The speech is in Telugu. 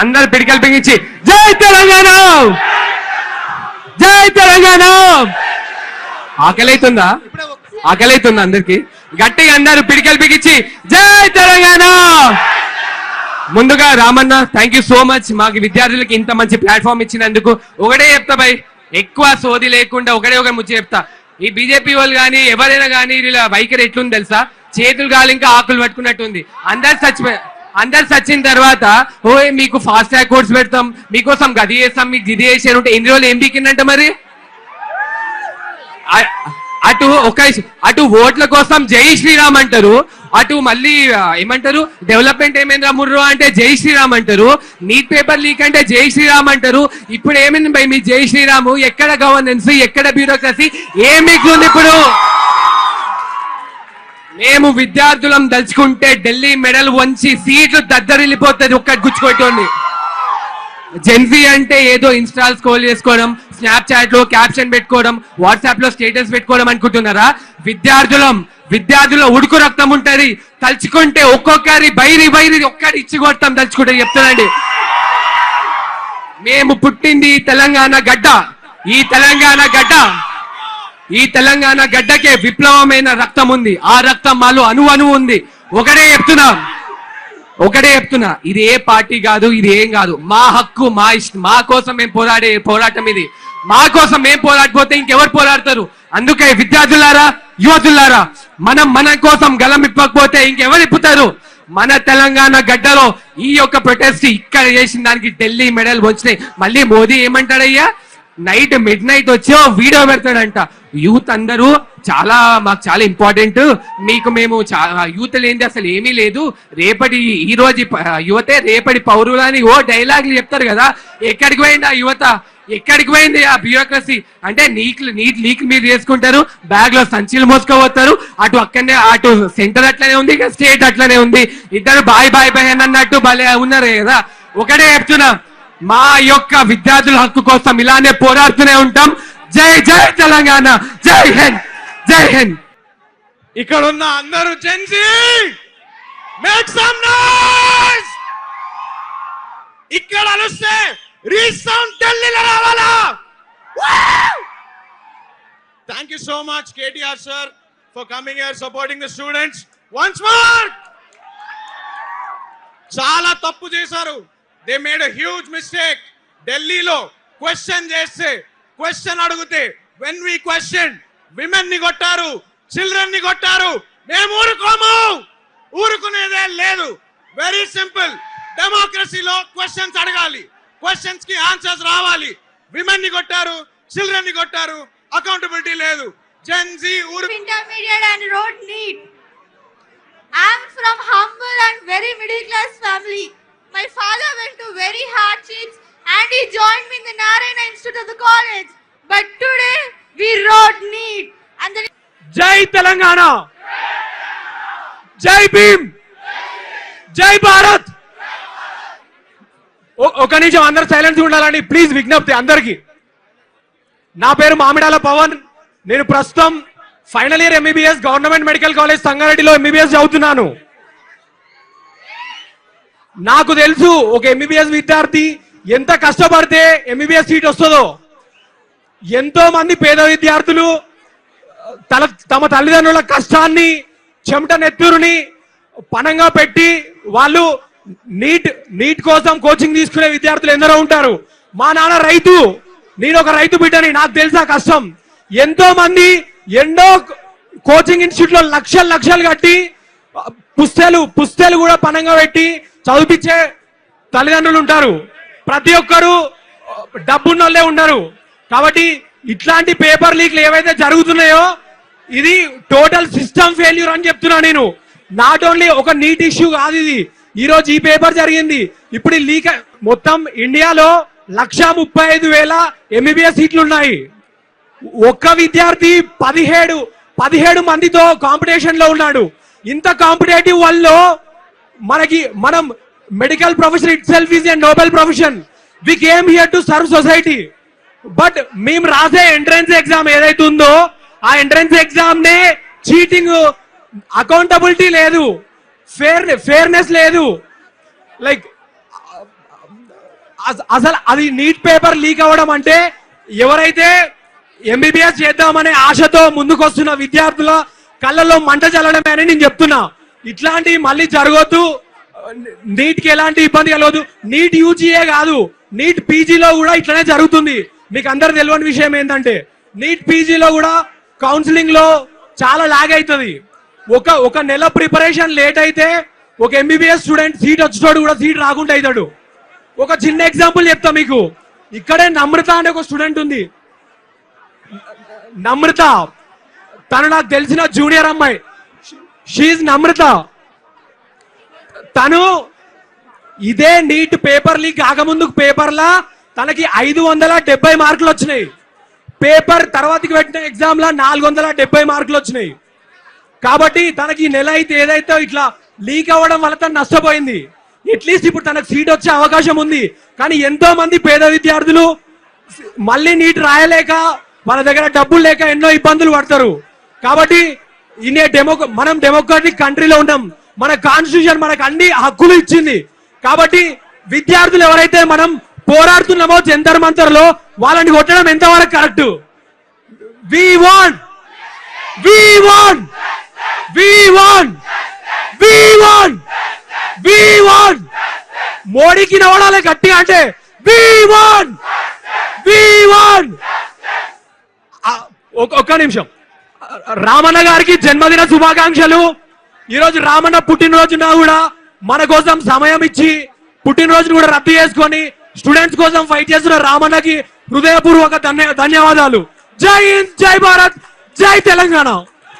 అందరు పిడికలు బిగించి జై తెలంగాణ, జై తెలంగాణ. ఆకలైతుందా? ఆకలైతుందా అందరికి? గట్టిగా అందరు పిడికలు బిగించి జై తెలంగాణ. ముందుగా Ramanna, thank you so much మాకు విద్యార్థులకి ఇంత మంచి ప్లాట్ఫామ్ ఇచ్చినందుకు. ఒకటే చెప్తా భయ్, ఎక్కువ సోది లేకుండా ఒకటే ఒక ముచ్చి చెప్తా. ఈ బీజేపీ వాళ్ళు కానీ ఎవరైనా కానీ ఇలా వైఖరి ఎట్లుంది తెలుసా? చేతులు కాలు ఇంకా ఆకులు పట్టుకున్నట్టుంది. అందరు చచ్చిన తర్వాత ఓ మీకు ఫాస్ట్ ట్రాక్ కోర్స్ పెడతాం, మీకోసం గది చేస్తాం, మీకు గిది చేసారు ఉంటే ఎన్ని రోజులు ఏం బీకిందంట మరి? అటు ఓట్ల కోసం జై శ్రీరామ్ అంటారు, అటు మళ్ళీ ఏమంటారు డెవలప్మెంట్ ఏమైందా ముర్రో అంటే జై శ్రీరామ్ అంటారు, నీట్ పేపర్ లీక్ అంటే జై శ్రీరామ్ అంటారు. ఇప్పుడు ఏమైంది భయ్ మీ జై శ్రీరామ్? ఎక్కడ గవర్నెన్స్, ఎక్కడ బ్యూరోక్రసీ, ఏం మిగులుంది ఇప్పుడు? మేము విద్యార్థులం దలుచుకుంటే ఢిల్లీ మెడల్ వంచి సీట్లు దద్దరిల్లిపోతుంది ఒక్కటి గుచ్చుకోండి. జెన్జీ అంటే ఏదో ఇన్స్టాల్ స్క్రోల్ చేసుకోవడం, స్నాప్చాట్ లో క్యాప్షన్ పెట్టుకోవడం, వాట్సాప్ లో స్టేటస్ పెట్టుకోవడం అనుకుంటున్నారా? విద్యార్థుల ఉడుకు రక్తం ఉంటది. తలుచుకుంటే ఒక్కొక్కరి బైరి ఒక్కటి ఇచ్చి కొడతాం తలుచుకుంటే చెప్తానండి. మేము పుట్టింది తెలంగాణ గడ్డ. ఈ తెలంగాణ గడ్డకే విప్లవమైన రక్తం ఉంది. ఆ రక్తం మాలో అణువు ఉంది. ఒకటే చెప్తున్నా, ఇది ఏ పార్టీ కాదు, ఇది ఏం కాదు. మా హక్కు, మా ఇష్టం, మా కోసం మేము పోరాడే పోరాటం ఇది. మా కోసం మేము పోరాడిపోతే ఇంకెవరు పోరాడతారు? అందుకే విద్యార్థులారా, యువతులారా, మన కోసం గలం ఇప్పకపోతే ఇంకెవరు ఇప్పుతారు? మన తెలంగాణ గడ్డలో ఈ యొక్క ప్రొటెస్ట్ ఇక్కడ చేసిన దానికి ఢిల్లీ మెడల్ వచ్చినాయి. మళ్ళీ మోదీ ఏమంటాడయ్యా? మిడ్ నైట్ వచ్చి వీడియో పెడతాడంట. యూత్ అందరూ మాకు చాలా ఇంపార్టెంట్, మేము యూత్ లేనిది అసలు ఏమీ లేదు, ఈ రోజు యువతే రేపటి పౌరులు అని డైలాగులు చెప్తారు కదా. ఎక్కడికి పోయింది ఆ యువత? ఎక్కడికి పోయింది ఆ బ్యూరోక్రసీ? అంటే నీట్ లీక్ మీరు చేసుకుంటారు, బ్యాగ్ లో సంచీలు మోసుకోపోతారు. అటు సెంటర్ అట్లనే ఉంది, స్టేట్ అట్లనే ఉంది. ఇద్దరు బాయ్ అన్నట్టు భలే ఉన్నారు కదా. ఒకటే చెప్తున్నా, మా యొక్క విద్యార్థుల హక్కు కోసం ఇలానే పోరాడుతూనే ఉంటాం. జై జై తెలంగాణ, జై హింద్, జై హింద్. ఇక్కడ ఉన్న అందరూ జెన్జీ మేక్ సమ్ నాయిస్. ఇక్కడ అలుస్తే రీసౌండ్ ఢిల్లీలో రావాలా? Thank you so much KTR sir for coming here supporting the students once more. చాలా తప్పు చేశారు. They made a huge mistake. ఢిల్లీలో క్వశ్చన్ అడిగితే వెన్ వి క్వశ్చన్ విమెన్ ని కొట్టారు, చిల్డ్రన్ ని కొట్టారు. మేము ఊరుకునేదే లేదు. Very simple. డెమోక్రసీలో క్వశ్చన్స్ అడగాలి, క్వశ్చన్స్ కి ఆన్సర్స్ రావాలి. విమెన్ ని కొట్టారు, చిల్డ్రన్ ని కొట్టారు, అకౌంటబిలిటీ లేదు. Gen Z intermediate and road need. I am from humble and very middle class family. My father went to very hardships and he joined me in the Narayana Institute of the college. But today we road need. And the జై తెలంగాణ, జై భీమ్, జై భారత్. ఒక నిమిషం అందరు సైలెన్స్ ఉండాలండి ప్లీజ్, విజ్ఞప్తి అందరికి. నా పేరు మామిడాల పవన్. నేను ప్రస్తుతం final year MBBS government medical college సంగారెడ్డిలో ఎంబీబీఎస్ చదువుతున్నాను. నాకు తెలుసు ఒక ఎంబీబీఎస్ విద్యార్థి ఎంత కష్టపడితే ఎంబీబీఎస్ సీట్ వస్తుందో. ఎంతో మంది పేద విద్యార్థులు తమ తల్లిదండ్రుల కష్టాన్ని, చెమట నెత్తురుని పణంగా పెట్టి వాళ్ళు నీట్ కోసం కోచింగ్ తీసుకునే విద్యార్థులు ఎందరో ఉంటారు. మా నాన్న రైతు, నేను ఒక రైతు బిడ్డని, నాకు తెలుసా కష్టం. ఎంతో మంది ఎన్నో కోచింగ్ ఇన్స్టిట్యూట్ లో లక్షలు కట్టి పుస్తలు కూడా పణంగా పెట్టి చదివించే తల్లిదండ్రులు ఉంటారు. ప్రతి ఒక్కరు డబ్బున్నోళ్ళే ఉండరు. కాబట్టి ఇట్లాంటి పేపర్ లీక్లు ఏవైతే జరుగుతున్నాయో ఇది టోటల్ సిస్టమ్ ఫెయిల్యూర్ అని చెప్తున్నా నేను. నాట్ ఓన్లీ ఒక నీట్ ఇష్యూ కాదు ఇది. ఈ రోజు ఈ పేపర్ జరిగింది. ఇప్పుడు లీక్ మొత్తం ఇండియాలో 1,35,000 ఎంబీబీఎస్ సీట్లు ఉన్నాయి. ఒక్క విద్యార్థి 17 మందితో కాంపిటీషన్ లో ఉన్నాడు. ఇంత కాంపిటేటివ్ వల్ల మనం medical profession itself is a noble profession. We came here to serve society. But మేము రాసే ఎంట్రన్స్ ఎగ్జామ్ ఏదైతే ఉందో ఆ ఎంట్రన్స్ ఎగ్జామ్ నే చీటింగ్, అకౌంటబిలిటీ లేదు, ఫేర్నెస్ లేదు. లైక్ అసలు అది నీట్ పేపర్ లీక్ అవ్వడం అంటే ఎవరైతే ఎంబీబీఎస్ చేద్దామనే ఆశతో ముందుకొస్తున్న విద్యార్థుల కళ్ళల్లో మంట చల్లడమే అని నేను చెప్తున్నా. ఇట్లాంటివి మళ్ళీ జరగొద్దు. నీట్ కి ఎలాంటి ఇబ్బంది కలగదు. నీట్ యూజీఏ కాదు, నీట్ పీజీలో కూడా ఇట్లనే జరుగుతుంది. మీకు అందరు తెలియని విషయం ఏంటంటే నీట్ పీజీలో కూడా కౌన్సిలింగ్ లో చాలా లాగ్ అవుతుంది. ఒక నెల ప్రిపరేషన్ లేట్ అయితే ఒక ఎంబీబీఎస్ స్టూడెంట్ సీట్ వచ్చేటోడు కూడా సీట్ రాకుండా అవుతాడు. ఒక చిన్న ఎగ్జాంపుల్ చెప్తా మీకు. ఇక్కడే నమ్రత అనే ఒక స్టూడెంట్ ఉంది. నమ్రత తను నాకు తెలిసిన జూనియర్ అమ్మాయి. షీఈ్ నమ్రత. తను ఇదే నీట్ పేపర్ లీక్ కాకముందు పేపర్లా తనకి 570 మార్కులు వచ్చినాయి. పేపర్ తర్వాతకి పెట్టిన ఎగ్జామ్ లా 470 మార్కులు వచ్చినాయి. కాబట్టి తనకి నెల అయితే ఏదైతే ఇట్లా లీక్ అవ్వడం వల్ల తను నష్టపోయింది. అట్లీస్ట్ ఇప్పుడు తనకు సీట్ వచ్చే అవకాశం ఉంది. కానీ ఎంతో మంది పేద విద్యార్థులు మళ్ళీ నీట్ రాయలేక వాళ్ళ దగ్గర డబ్బులు లేక ఎన్నో ఇబ్బందులు పడతారు. కాబట్టి మనం డెమోక్రటిక్ కంట్రీలో ఉన్నాం. మన కాన్స్టిట్యూషన్ మనకు అన్ని హక్కులు ఇచ్చింది. కాబట్టి విద్యార్థులు ఎవరైతే మనం పోరాడుతున్నామో జంతర్ మంతర్ లో వాళ్ళని కొట్టడం ఎంతవరకు correct? We want we want we want we want we want మోడీకి నవడాలి గట్టిగా అంటే వి వాంట్ వి వాంట్. ఒక్క నిమిషం. రామన్న గారికి జన్మదిన శుభాకాంక్షలు. ఈరోజు రామన్న పుట్టినరోజున కూడా మన కోసం సమయం ఇచ్చి పుట్టినరోజును కూడా రద్దు చేసుకొని స్టూడెంట్స్ కోసం ఫైట్ చేస్తున్న రామన్నకి హృదయపూర్వక ధన్యవాదాలు. జై హింద్, జై భారత్, జై తెలంగాణ.